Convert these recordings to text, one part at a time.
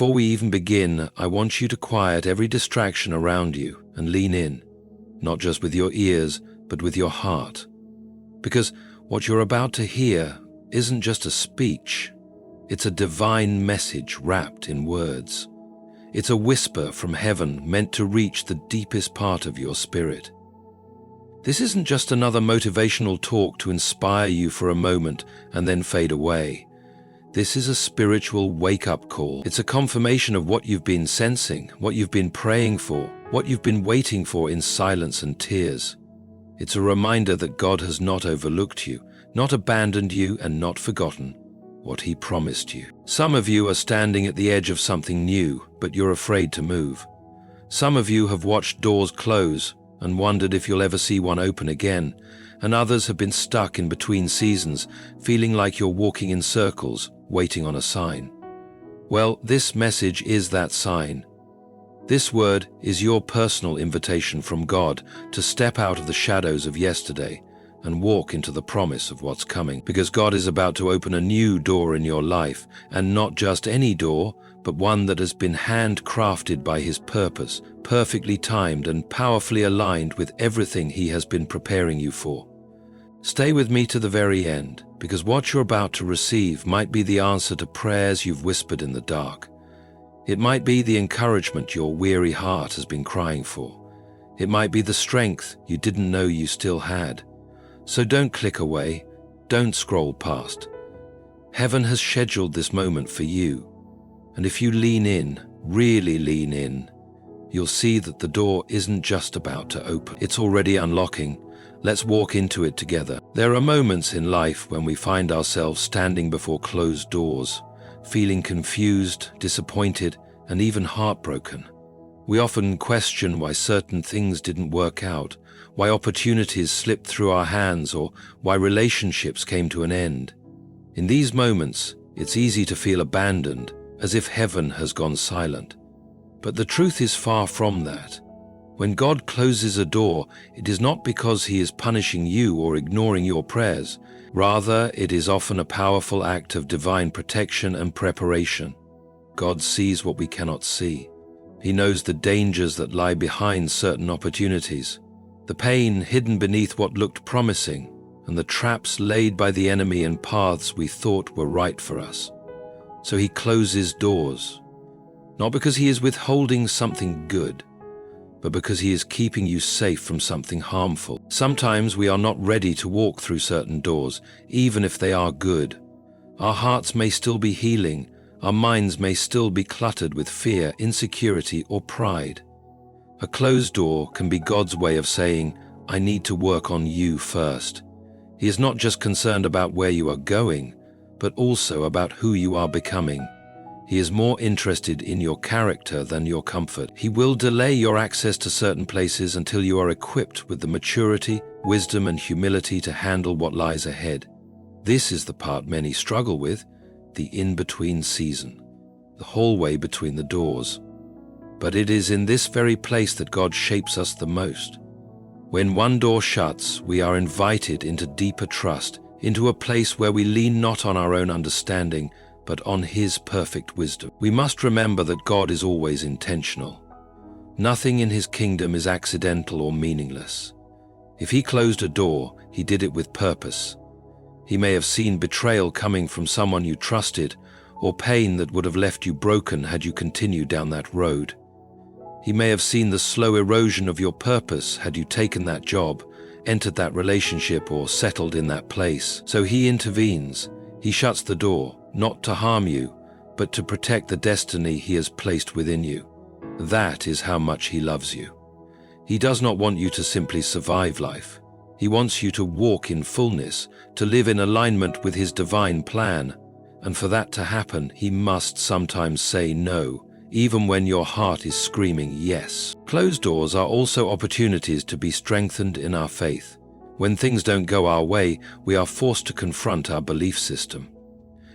Before we even begin, I want you to quiet every distraction around you and lean in, not just with your ears, but with your heart. Because what you're about to hear isn't just a speech, it's a divine message wrapped in words. It's a whisper from heaven meant to reach the deepest part of your spirit. This isn't just another motivational talk to inspire you for a moment and then fade away. This is a spiritual wake-up call. It's a confirmation of what you've been sensing, what you've been praying for, what you've been waiting for in silence and tears. It's a reminder that God has not overlooked you, not abandoned you, and not forgotten what He promised you. Some of you are standing at the edge of something new, but you're afraid to move. Some of you have watched doors close and wondered if you'll ever see one open again, and others have been stuck in between seasons, feeling like you're walking in circles, waiting on a sign. Well, this message is that sign. This word is your personal invitation from God to step out of the shadows of yesterday and walk into the promise of what's coming. Because God is about to open a new door in your life, and not just any door, but one that has been handcrafted by His purpose, perfectly timed and powerfully aligned with everything He has been preparing you for. Stay with me to the very end, because what you're about to receive might be the answer to prayers you've whispered in the dark. It might be the encouragement your weary heart has been crying for. It might be the strength you didn't know you still had. So don't click away, don't scroll past. Heaven has scheduled this moment for you. And if you lean in, really lean in, you'll see that the door isn't just about to open. It's already unlocking. Let's walk into it together. There are moments in life when we find ourselves standing before closed doors, feeling confused, disappointed, and even heartbroken. We often question why certain things didn't work out, why opportunities slipped through our hands, or why relationships came to an end. In these moments, it's easy to feel abandoned, as if heaven has gone silent. But the truth is far from that. When God closes a door, it is not because He is punishing you or ignoring your prayers. Rather, it is often a powerful act of divine protection and preparation. God sees what we cannot see. He knows the dangers that lie behind certain opportunities, the pain hidden beneath what looked promising, and the traps laid by the enemy in paths we thought were right for us. So He closes doors, not because He is withholding something good, but because He is keeping you safe from something harmful. Sometimes we are not ready to walk through certain doors, even if they are good. Our hearts may still be healing, our minds may still be cluttered with fear, insecurity, or pride. A closed door can be God's way of saying, I need to work on you first. He is not just concerned about where you are going, but also about who you are becoming. He is more interested in your character than your comfort. He will delay your access to certain places until you are equipped with the maturity, wisdom, and humility to handle what lies ahead. This is the part many struggle with, the in-between season, the hallway between the doors. But it is in this very place that God shapes us the most. When one door shuts, we are invited into deeper trust, into a place where we lean not on our own understanding, but on His perfect wisdom. We must remember that God is always intentional. Nothing in His kingdom is accidental or meaningless. If He closed a door, He did it with purpose. He may have seen betrayal coming from someone you trusted, or pain that would have left you broken had you continued down that road. He may have seen the slow erosion of your purpose had you taken that job, entered that relationship, or settled in that place. So He intervenes. He shuts the door, not to harm you, but to protect the destiny He has placed within you. That is how much He loves you. He does not want you to simply survive life. He wants you to walk in fullness, to live in alignment with His divine plan. And for that to happen, He must sometimes say no, even when your heart is screaming yes. Closed doors are also opportunities to be strengthened in our faith. When things don't go our way, we are forced to confront our belief system.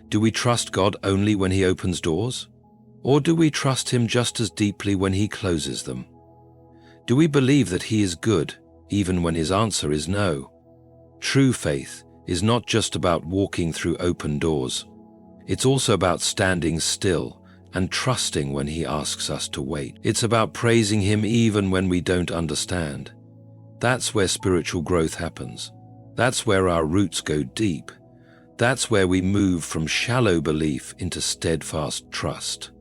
Do we trust God only when He opens doors? Or do we trust Him just as deeply when He closes them? Do we believe that He is good, even when His answer is no? True faith is not just about walking through open doors. It's also about standing still and trusting when He asks us to wait. It's about praising Him even when we don't understand. That's where spiritual growth happens. That's where our roots go deep. That's where we move from shallow belief into steadfast trust.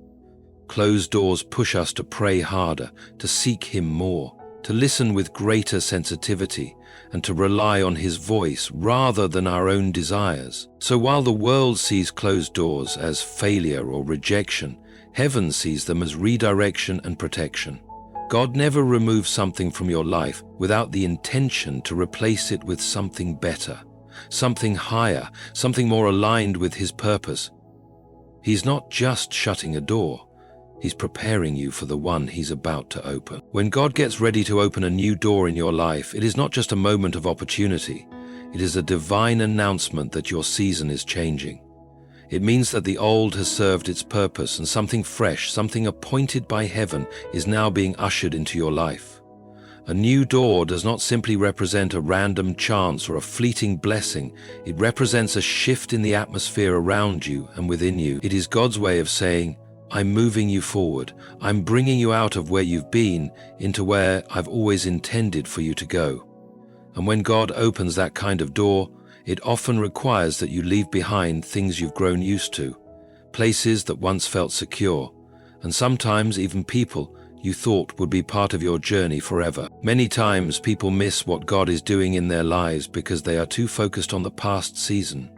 Closed doors push us to pray harder, to seek Him more, to listen with greater sensitivity, and to rely on His voice rather than our own desires. So while the world sees closed doors as failure or rejection, heaven sees them as redirection and protection. God never removes something from your life without the intention to replace it with something better, something higher, something more aligned with His purpose. He's not just shutting a door. He's preparing you for the one He's about to open. When God gets ready to open a new door in your life, it is not just a moment of opportunity. It is a divine announcement that your season is changing. It means that the old has served its purpose and something fresh, something appointed by heaven, is now being ushered into your life. A new door does not simply represent a random chance or a fleeting blessing. It represents a shift in the atmosphere around you and within you. It is God's way of saying, I'm moving you forward. I'm bringing you out of where you've been into where I've always intended for you to go. And when God opens that kind of door, it often requires that you leave behind things you've grown used to, places that once felt secure, and sometimes even people you thought would be part of your journey forever. Many times people miss what God is doing in their lives because they are too focused on the past season.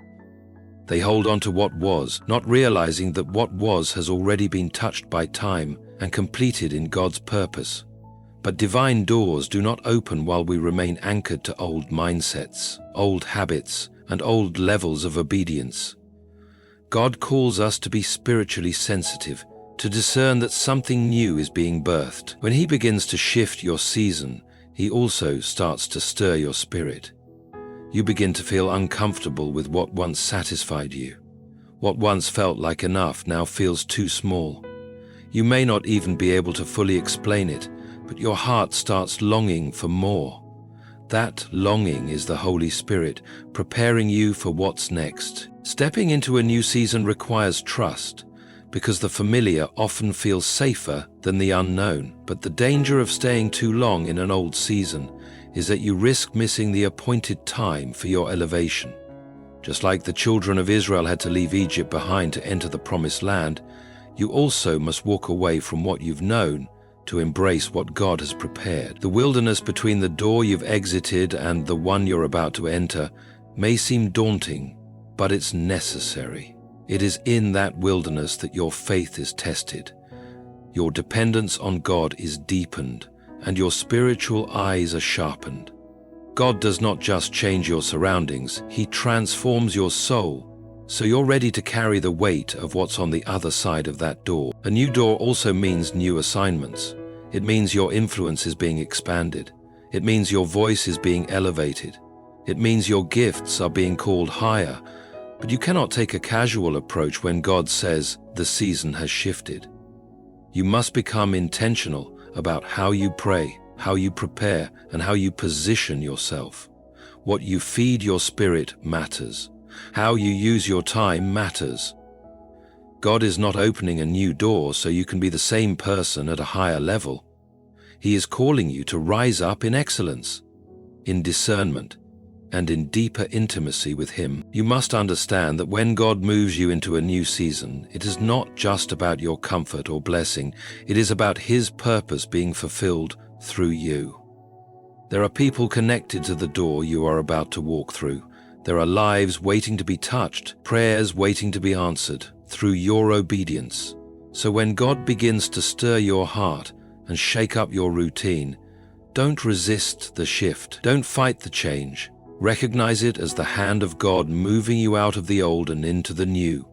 They hold on to what was, not realizing that what was has already been touched by time and completed in God's purpose. But divine doors do not open while we remain anchored to old mindsets, old habits, and old levels of obedience. God calls us to be spiritually sensitive, to discern that something new is being birthed. When He begins to shift your season, He also starts to stir your spirit. You begin to feel uncomfortable with what once satisfied you. What once felt like enough now feels too small. You may not even be able to fully explain it, but your heart starts longing for more. That longing is the Holy Spirit preparing you for what's next. Stepping into a new season requires trust, because the familiar often feels safer than the unknown. But the danger of staying too long in an old season is that you risk missing the appointed time for your elevation. Just like the children of Israel had to leave Egypt behind to enter the promised land, you also must walk away from what you've known to embrace what God has prepared. The wilderness between the door you've exited and the one you're about to enter may seem daunting, but it's necessary. It is in that wilderness that your faith is tested. Your dependence on God is deepened, and your spiritual eyes are sharpened. God does not just change your surroundings, He transforms your soul, so you're ready to carry the weight of what's on the other side of that door. A new door also means new assignments. It means your influence is being expanded. It means your voice is being elevated. It means your gifts are being called higher. But you cannot take a casual approach when God says the season has shifted. You must become intentional about how you pray, how you prepare, and how you position yourself. What you feed your spirit matters. How you use your time matters. God is not opening a new door so you can be the same person at a higher level. He is calling you to rise up in excellence, in discernment, and in deeper intimacy with Him. You must understand that when God moves you into a new season, it is not just about your comfort or blessing. It is about His purpose being fulfilled through you. There are people connected to the door you are about to walk through. There are lives waiting to be touched, prayers waiting to be answered through your obedience. So when God begins to stir your heart and shake up your routine, don't resist the shift. Don't fight the change. Recognize it as the hand of God moving you out of the old and into the new.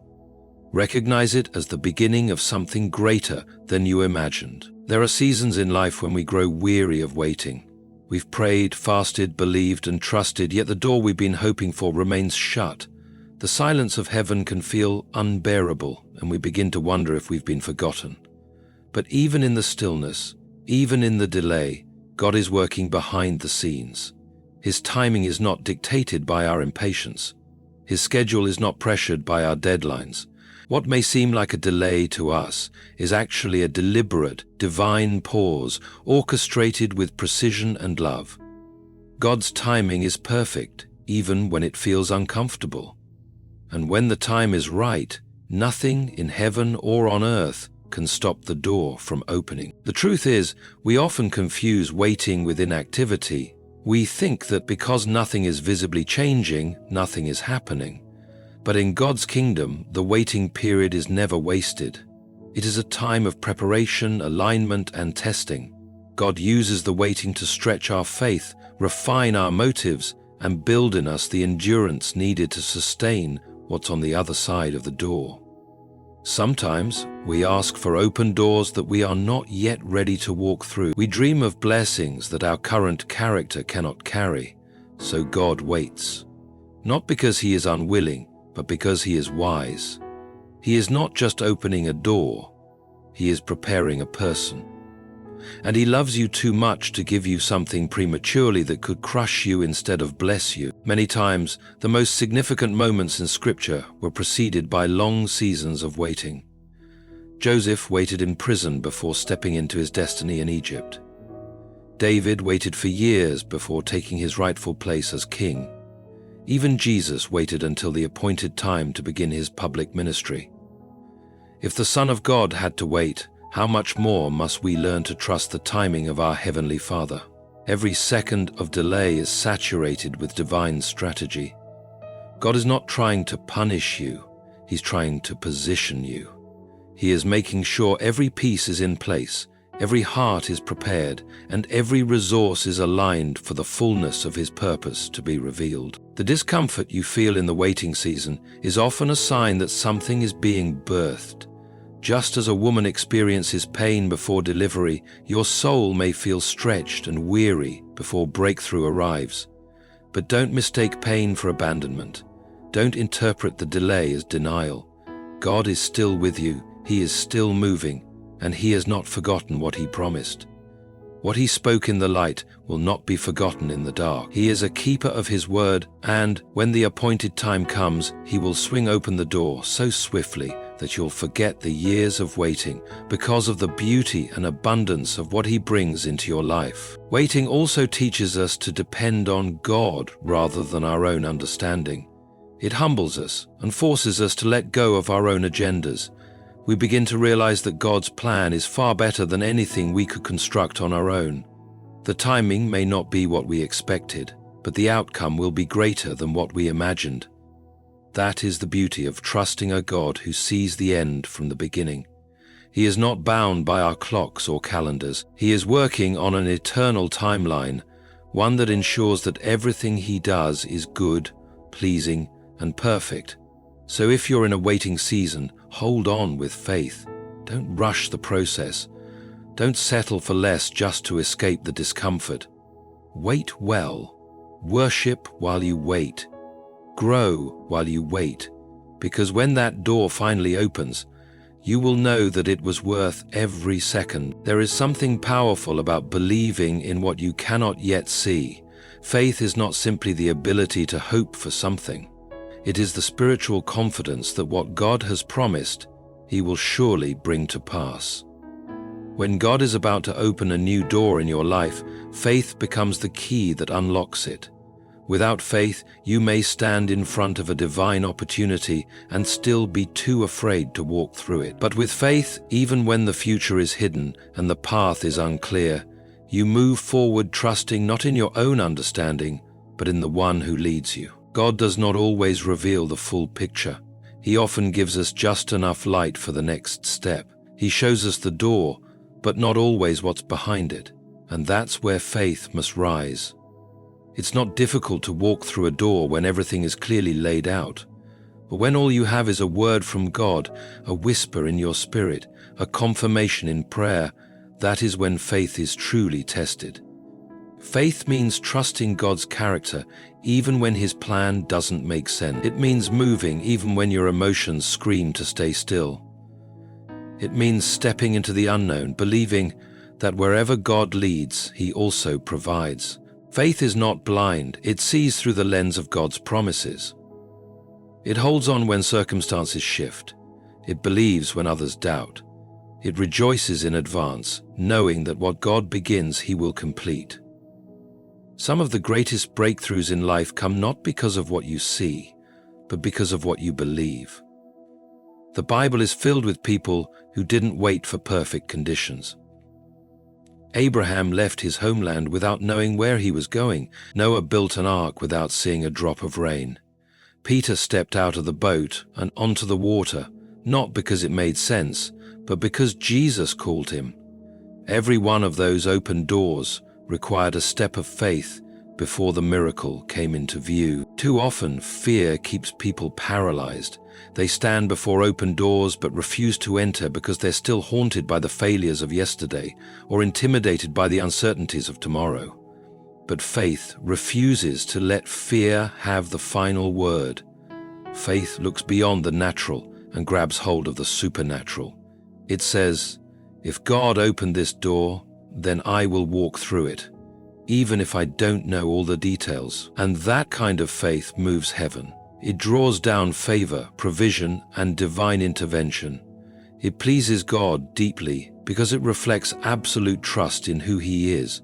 Recognize it as the beginning of something greater than you imagined. There are seasons in life when we grow weary of waiting. We've prayed, fasted, believed, and trusted, yet the door we've been hoping for remains shut. The silence of heaven can feel unbearable, and we begin to wonder if we've been forgotten. But even in the stillness, even in the delay, God is working behind the scenes. His timing is not dictated by our impatience. His schedule is not pressured by our deadlines. What may seem like a delay to us is actually a deliberate, divine pause orchestrated with precision and love. God's timing is perfect, even when it feels uncomfortable. And when the time is right, nothing in heaven or on earth can stop the door from opening. The truth is, we often confuse waiting with inactivity. We think that because nothing is visibly changing, nothing is happening. But in God's kingdom, the waiting period is never wasted. It is a time of preparation, alignment, and testing. God uses the waiting to stretch our faith, refine our motives, and build in us the endurance needed to sustain what's on the other side of the door. Sometimes we ask for open doors that we are not yet ready to walk through. We dream of blessings that our current character cannot carry, so God waits. Not because He is unwilling, but because He is wise. He is not just opening a door, He is preparing a person. And He loves you too much to give you something prematurely that could crush you instead of bless you. Many times, the most significant moments in Scripture were preceded by long seasons of waiting. Joseph waited in prison before stepping into his destiny in Egypt. David waited for years before taking his rightful place as king. Even Jesus waited until the appointed time to begin His public ministry. If the Son of God had to wait, how much more must we learn to trust the timing of our Heavenly Father? Every second of delay is saturated with divine strategy. God is not trying to punish you, He's trying to position you. He is making sure every piece is in place, every heart is prepared, and every resource is aligned for the fullness of His purpose to be revealed. The discomfort you feel in the waiting season is often a sign that something is being birthed. Just as a woman experiences pain before delivery, your soul may feel stretched and weary before breakthrough arrives. But don't mistake pain for abandonment. Don't interpret the delay as denial. God is still with you, He is still moving, and He has not forgotten what He promised. What He spoke in the light will not be forgotten in the dark. He is a keeper of His word, and when the appointed time comes, He will swing open the door so swiftly that you'll forget the years of waiting because of the beauty and abundance of what He brings into your life. Waiting also teaches us to depend on God rather than our own understanding. It humbles us and forces us to let go of our own agendas. We begin to realize that God's plan is far better than anything we could construct on our own. The timing may not be what we expected, but the outcome will be greater than what we imagined. That is the beauty of trusting a God who sees the end from the beginning. He is not bound by our clocks or calendars. He is working on an eternal timeline, one that ensures that everything He does is good, pleasing, and perfect. So if you're in a waiting season, hold on with faith. Don't rush the process. Don't settle for less just to escape the discomfort. Wait well. Worship while you wait. Grow while you wait, because when that door finally opens, you will know that it was worth every second. There is something powerful about believing in what you cannot yet see. Faith is not simply the ability to hope for something. It is the spiritual confidence that what God has promised, He will surely bring to pass. When God is about to open a new door in your life, faith becomes the key that unlocks it. Without faith, you may stand in front of a divine opportunity and still be too afraid to walk through it. But with faith, even when the future is hidden and the path is unclear, you move forward trusting not in your own understanding, but in the one who leads you. God does not always reveal the full picture. He often gives us just enough light for the next step. He shows us the door, but not always what's behind it. And that's where faith must rise. It's not difficult to walk through a door when everything is clearly laid out. But when all you have is a word from God, a whisper in your spirit, a confirmation in prayer, that is when faith is truly tested. Faith means trusting God's character even when His plan doesn't make sense. It means moving even when your emotions scream to stay still. It means stepping into the unknown, believing that wherever God leads, He also provides. Faith is not blind, it sees through the lens of God's promises. It holds on when circumstances shift. It believes when others doubt. It rejoices in advance, knowing that what God begins, He will complete. Some of the greatest breakthroughs in life come not because of what you see, but because of what you believe. The Bible is filled with people who didn't wait for perfect conditions. Abraham left his homeland without knowing where he was going. Noah built an ark without seeing a drop of rain. Peter stepped out of the boat and onto the water, not because it made sense, but because Jesus called him. Every one of those open doors required a step of faith before the miracle came into view. Too often, fear keeps people paralyzed. They stand before open doors but refuse to enter because they're still haunted by the failures of yesterday or intimidated by the uncertainties of tomorrow. But faith refuses to let fear have the final word. Faith looks beyond the natural and grabs hold of the supernatural. It says, "If God opened this door, then I will walk through it, even if I don't know all the details." And that kind of faith moves heaven. It draws down favor, provision, and divine intervention. It pleases God deeply because it reflects absolute trust in who He is.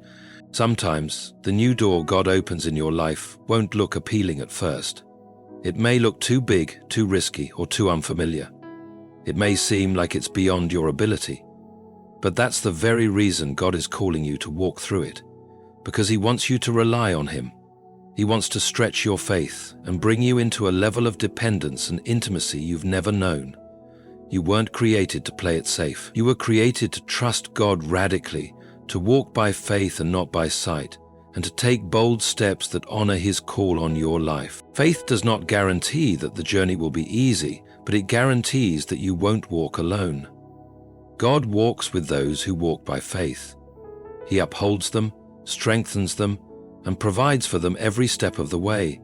Sometimes, the new door God opens in your life won't look appealing at first. It may look too big, too risky, or too unfamiliar. It may seem like it's beyond your ability. But that's the very reason God is calling you to walk through it, because He wants you to rely on Him. He wants to stretch your faith and bring you into a level of dependence and intimacy you've never known. You weren't created to play it safe. You were created to trust God radically, to walk by faith and not by sight, and to take bold steps that honor His call on your life. Faith does not guarantee that the journey will be easy, but it guarantees that you won't walk alone. God walks with those who walk by faith. He upholds them, strengthens them, and provides for them every step of the way.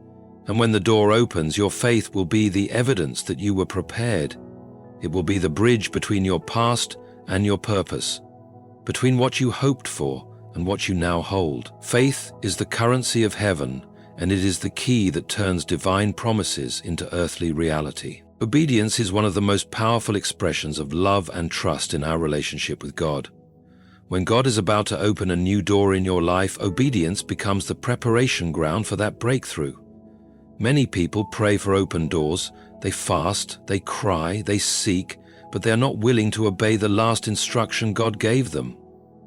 And when the door opens, your faith will be the evidence that you were prepared. It will be the bridge between your past and your purpose, between what you hoped for and what you now hold. Faith is the currency of heaven, and it is the key that turns divine promises into earthly reality. Obedience is one of the most powerful expressions of love and trust in our relationship with God. When God is about to open a new door in your life, obedience becomes the preparation ground for that breakthrough. Many people pray for open doors. They fast, they cry, they seek, but they are not willing to obey the last instruction God gave them.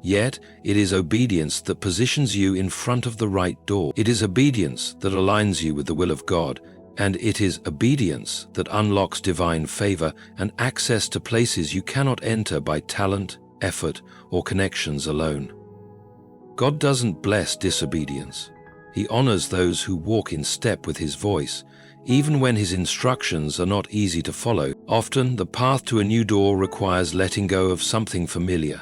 Yet, it is obedience that positions you in front of the right door. It is obedience that aligns you with the will of God, and it is obedience that unlocks divine favor and access to places you cannot enter by talent, effort, or connections alone. God doesn't bless disobedience. He honors those who walk in step with His voice, even when His instructions are not easy to follow. Often, the path to a new door requires letting go of something familiar.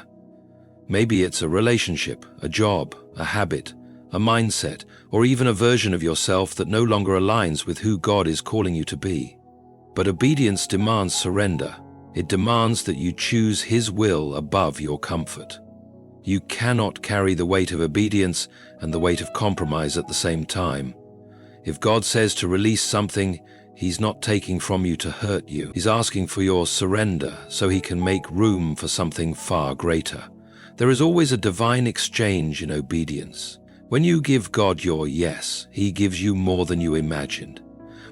Maybe it's a relationship, a job, a habit, a mindset, or even a version of yourself that no longer aligns with who God is calling you to be. But obedience demands surrender. It demands that you choose His will above your comfort. You cannot carry the weight of obedience and the weight of compromise at the same time. If God says to release something, He's not taking from you to hurt you. He's asking for your surrender so He can make room for something far greater. There is always a divine exchange in obedience. When you give God your yes, He gives you more than you imagined.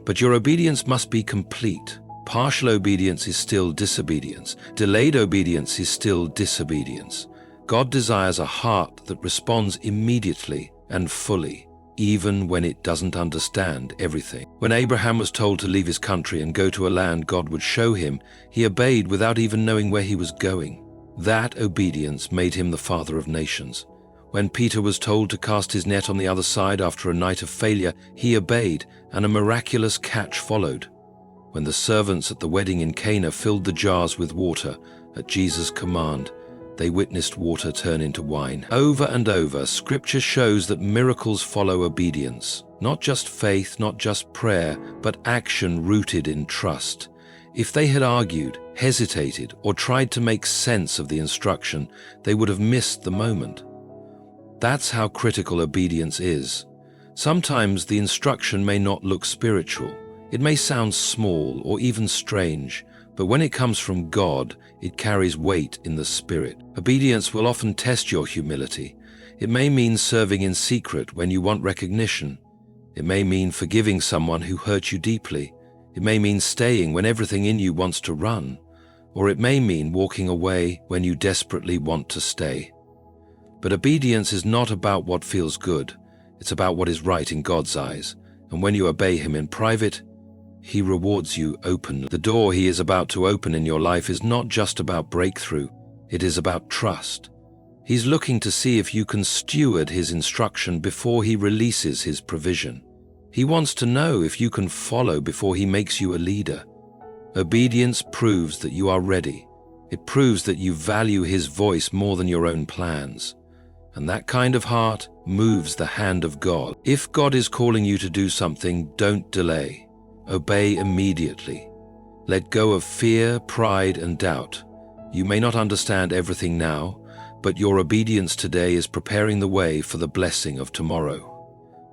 But your obedience must be complete. Partial obedience is still disobedience. Delayed obedience is still disobedience. God desires a heart that responds immediately and fully, even when it doesn't understand everything. When Abraham was told to leave his country and go to a land God would show him, he obeyed without even knowing where he was going. That obedience made him the father of nations. When Peter was told to cast his net on the other side after a night of failure, he obeyed, and a miraculous catch followed. When the servants at the wedding in Cana filled the jars with water at Jesus' command, they witnessed water turn into wine. Over and over, Scripture shows that miracles follow obedience. Not just faith, not just prayer, but action rooted in trust. If they had argued, hesitated, or tried to make sense of the instruction, they would have missed the moment. That's how critical obedience is. Sometimes the instruction may not look spiritual. It may sound small or even strange, But when it comes from God, it carries weight in the spirit. Obedience will often test your humility. It may mean serving in secret when you want recognition. It may mean forgiving someone who hurt you deeply. It may mean staying when everything in you wants to run. Or it may mean walking away when you desperately want to stay. But obedience is not about what feels good. It's about what is right in God's eyes. And when you obey Him in private, He rewards you openly. The door He is about to open in your life is not just about breakthrough. It is about trust. He's looking to see if you can steward His instruction before He releases His provision. He wants to know if you can follow before He makes you a leader. Obedience proves that you are ready. It proves that you value His voice more than your own plans. And that kind of heart moves the hand of God. If God is calling you to do something, don't delay. Obey immediately. Let go of fear, pride, and doubt. You may not understand everything now, but your obedience today is preparing the way for the blessing of tomorrow.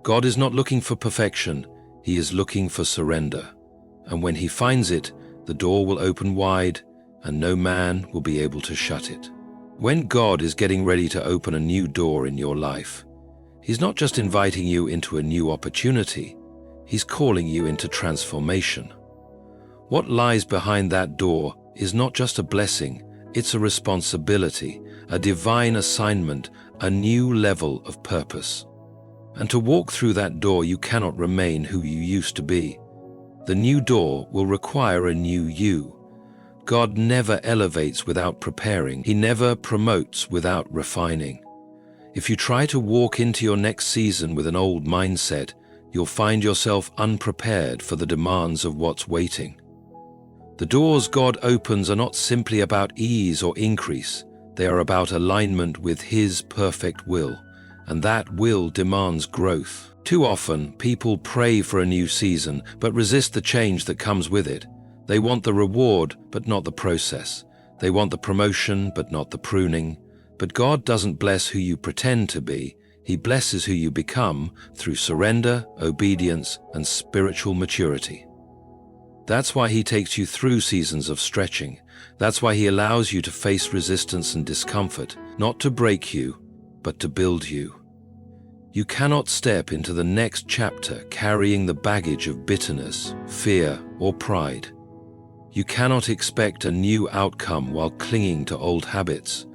God is not looking for perfection. He is looking for surrender. And when He finds it, the door will open wide, and no man will be able to shut it. When God is getting ready to open a new door in your life, He's not just inviting you into a new opportunity, He's calling you into transformation. What lies behind that door is not just a blessing, it's a responsibility, a divine assignment, a new level of purpose. And to walk through that door, you cannot remain who you used to be. The new door will require a new you. God never elevates without preparing. He never promotes without refining. If you try to walk into your next season with an old mindset, you'll find yourself unprepared for the demands of what's waiting. The doors God opens are not simply about ease or increase. They are about alignment with His perfect will, and that will demands growth. Too often, people pray for a new season, but resist the change that comes with it. They want the reward, but not the process. They want the promotion, but not the pruning. But God doesn't bless who you pretend to be. He blesses who you become through surrender, obedience, and spiritual maturity. That's why He takes you through seasons of stretching. That's why He allows you to face resistance and discomfort, not to break you, but to build you. You cannot step into the next chapter carrying the baggage of bitterness, fear, or pride. You cannot expect a new outcome while clinging to old habits.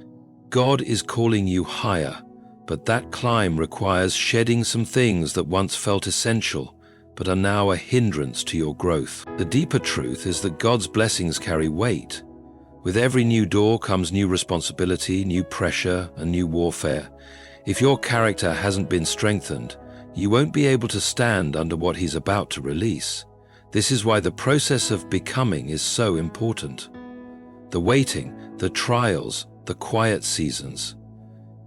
God is calling you higher, but that climb requires shedding some things that once felt essential, but are now a hindrance to your growth. The deeper truth is that God's blessings carry weight. With every new door comes new responsibility, new pressure, and new warfare. If your character hasn't been strengthened, you won't be able to stand under what He's about to release. This is why the process of becoming is so important. The waiting, the trials, the quiet seasons,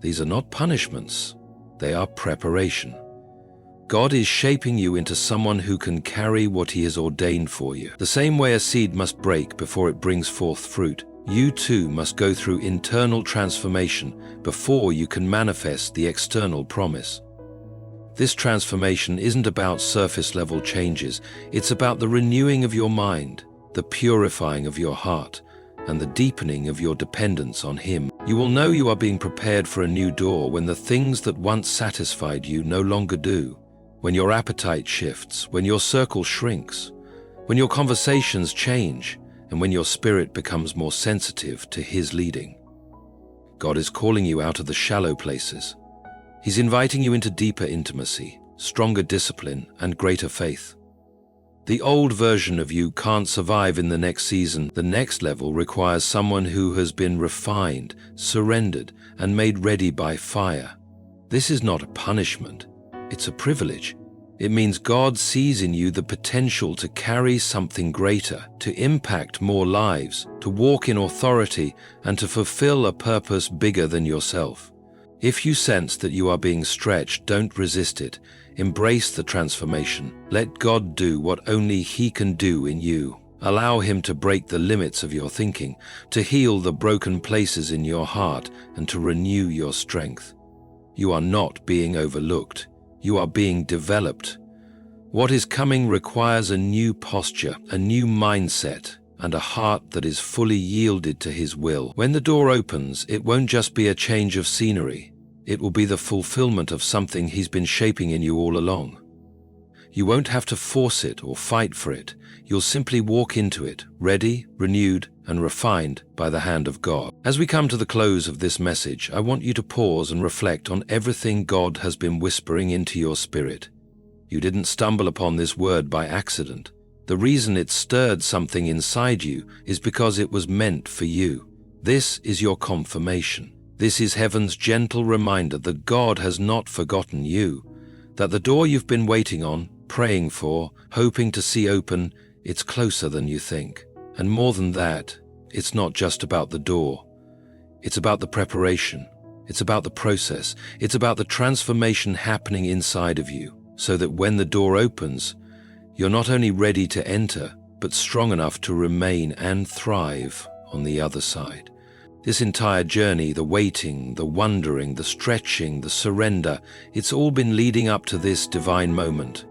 these are not punishments, they are preparation. God is shaping you into someone who can carry what He has ordained for you. The same way a seed must break before it brings forth fruit, you too must go through internal transformation before you can manifest the external promise. This transformation isn't about surface-level changes. It's about the renewing of your mind, the purifying of your heart, and the deepening of your dependence on Him. You will know you are being prepared for a new door when the things that once satisfied you no longer do, when your appetite shifts, when your circle shrinks, when your conversations change, and when your spirit becomes more sensitive to His leading. God is calling you out of the shallow places. He's inviting you into deeper intimacy, stronger discipline, and greater faith. The old version of you can't survive in the next season. The next level requires someone who has been refined, surrendered, and made ready by fire. This is not a punishment. It's a privilege. It means God sees in you the potential to carry something greater, to impact more lives, to walk in authority, and to fulfill a purpose bigger than yourself. If you sense that you are being stretched, don't resist it. Embrace the transformation. Let God do what only He can do in you. Allow Him to break the limits of your thinking, to heal the broken places in your heart, and to renew your strength. You are not being overlooked. You are being developed. What is coming requires a new posture, a new mindset, and a heart that is fully yielded to His will. When the door opens, it won't just be a change of scenery. It will be the fulfillment of something He's been shaping in you all along. You won't have to force it or fight for it. You'll simply walk into it, ready, renewed, and refined by the hand of God. As we come to the close of this message, I want you to pause and reflect on everything God has been whispering into your spirit. You didn't stumble upon this word by accident. The reason it stirred something inside you is because it was meant for you. This is your confirmation. This is heaven's gentle reminder that God has not forgotten you, that the door you've been waiting on, praying for, hoping to see open, it's closer than you think. And more than that, it's not just about the door. It's about the preparation. It's about the process. It's about the transformation happening inside of you, so that when the door opens, you're not only ready to enter, but strong enough to remain and thrive on the other side. This entire journey, the waiting, the wondering, the stretching, the surrender, it's all been leading up to this divine moment.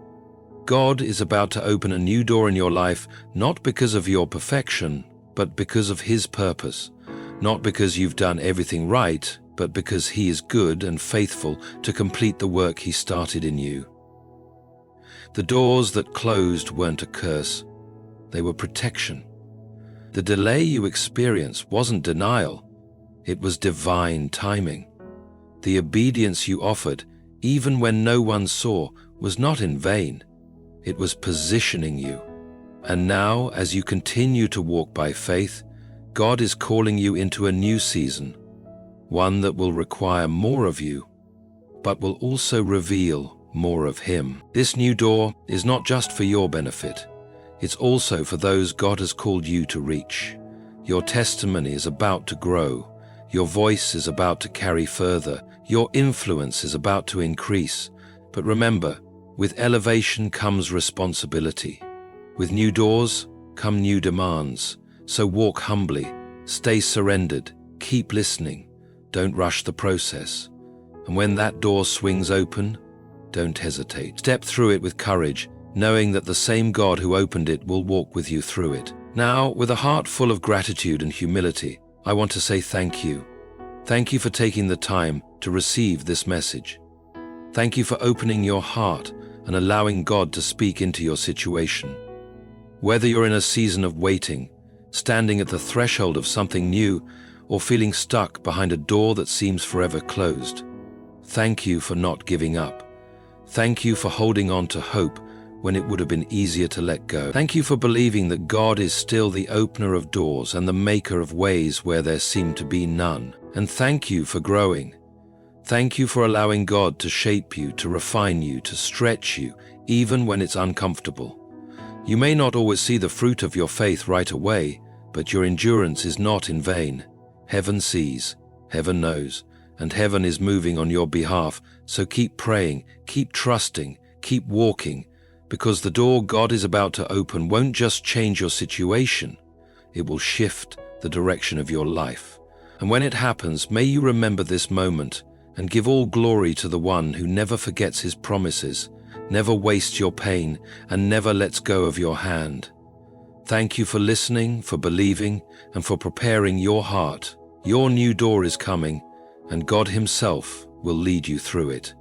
God is about to open a new door in your life, not because of your perfection, but because of His purpose. Not because you've done everything right, but because He is good and faithful to complete the work He started in you. The doors that closed weren't a curse. They were protection. The delay you experienced wasn't denial. It was divine timing. The obedience you offered, even when no one saw, was not in vain. It was positioning you. And now, as you continue to walk by faith, God is calling you into a new season, one that will require more of you, but will also reveal more of Him. This new door is not just for your benefit. It's also for those God has called you to reach. Your testimony is about to grow. Your voice is about to carry further. Your influence is about to increase. But remember, with elevation comes responsibility. With new doors come new demands. So walk humbly, stay surrendered, keep listening, don't rush the process. And when that door swings open, don't hesitate. Step through it with courage, knowing that the same God who opened it will walk with you through it. Now, with a heart full of gratitude and humility, I want to say thank you. Thank you for taking the time to receive this message. Thank you for opening your heart and allowing God to speak into your situation. Whether you're in a season of waiting, standing at the threshold of something new, or feeling stuck behind a door that seems forever closed, thank you for not giving up. Thank you for holding on to hope when it would have been easier to let go. Thank you for believing that God is still the opener of doors and the maker of ways where there seem to be none. And thank you for growing. Thank you for allowing God to shape you, to refine you, to stretch you, even when it's uncomfortable. You may not always see the fruit of your faith right away, but your endurance is not in vain. Heaven sees, heaven knows, and heaven is moving on your behalf. So keep praying, keep trusting, keep walking, because the door God is about to open won't just change your situation, it will shift the direction of your life. And when it happens, may you remember this moment and give all glory to the one who never forgets His promises, never wastes your pain, and never lets go of your hand. Thank you for listening, for believing, and for preparing your heart. Your new door is coming, and God Himself will lead you through it.